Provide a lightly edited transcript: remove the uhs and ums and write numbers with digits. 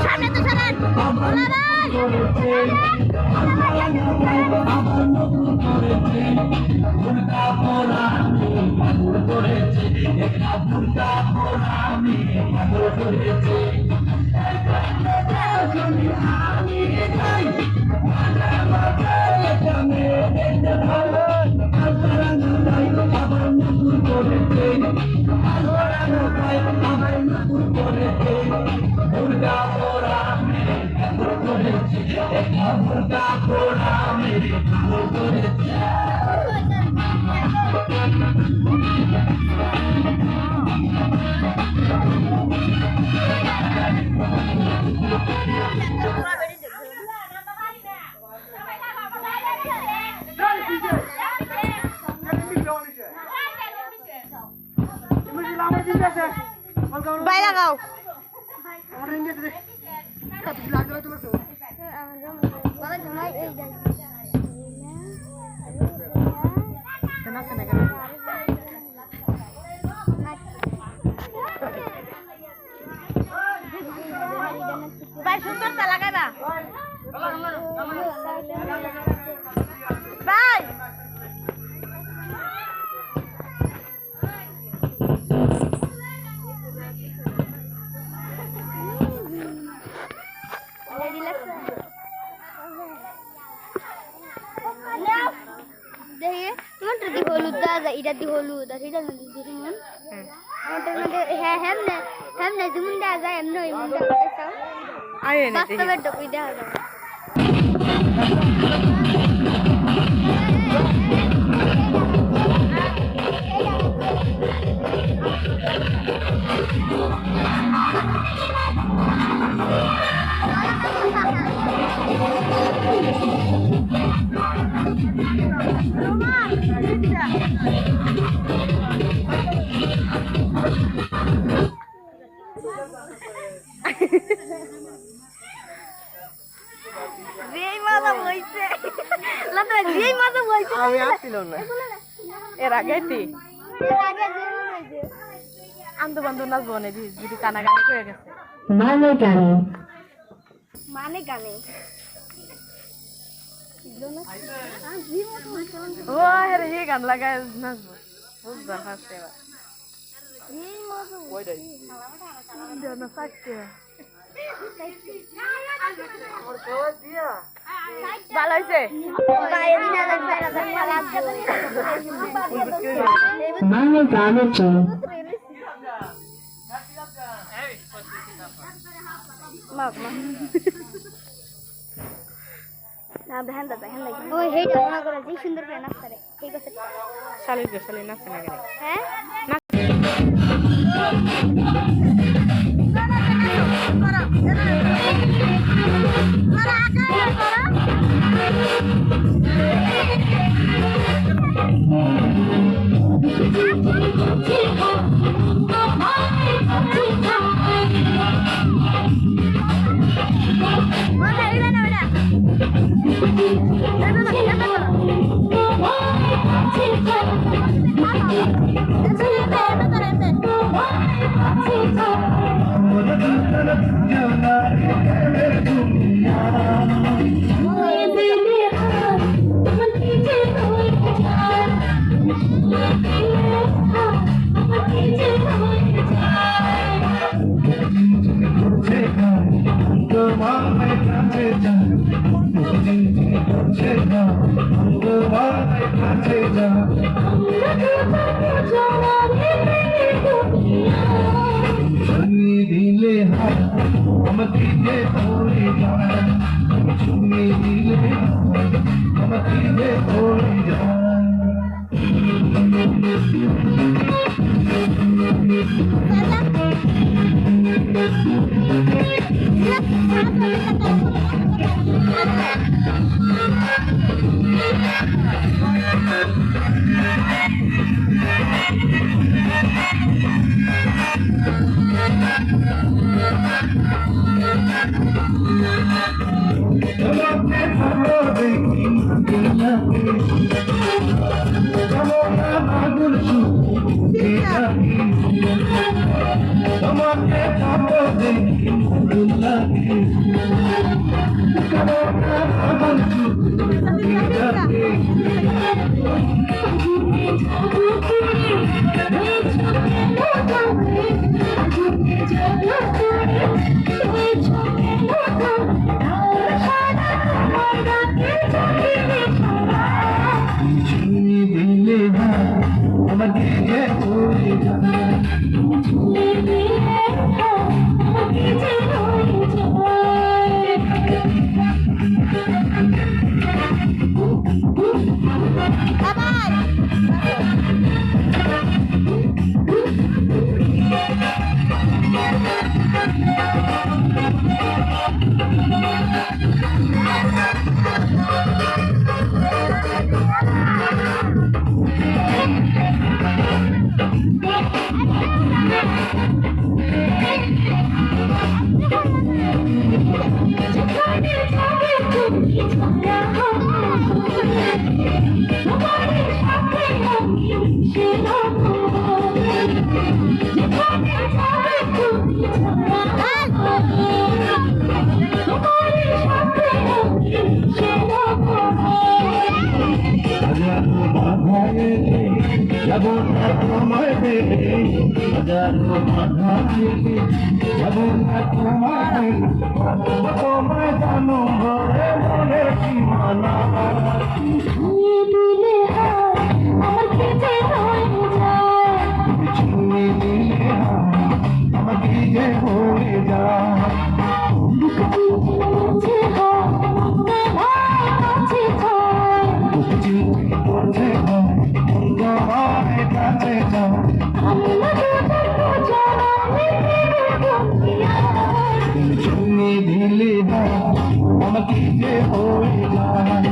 সামনে তো সারান বাইরে লাগাও ভাই সুন্দর তা লাগাইবা ভাই হলুদ দাদা এটা দি হলুদ আর এটা নদী যেমন হ্যাঁ হেমনে হেমনে যেমন দেওয়া যায় এমনি বাস্তবের ডকুই দেওয়া যায় আমি আসছিল না এর আগে আন্দো বান্ধব নাচবো না যদি কানাকানি করে গেছে মানে গানে ও আরে হে গান লাগায় নাচবো বুঝবা হাসতে ভালো হয়েছে সুন্দর করে নাচতে ঠিক আছে শালির নাচতে না গেলে হ্যাঁ আমাকে যে হয়ে যায় হাজারো বাধা এলে যাব না তোমায় পেলে হাজারো বাধা এলে যাব না তোমায় পেলে তোমায় জানো ঘরে মনে সীমানা ছুঁয়ে দিলে আমাকে যে হয়ে যায় করছে তোমায় কাছে যাও তুমি ছুঁয়ে দিলে আমাকে যে হয়ে যায়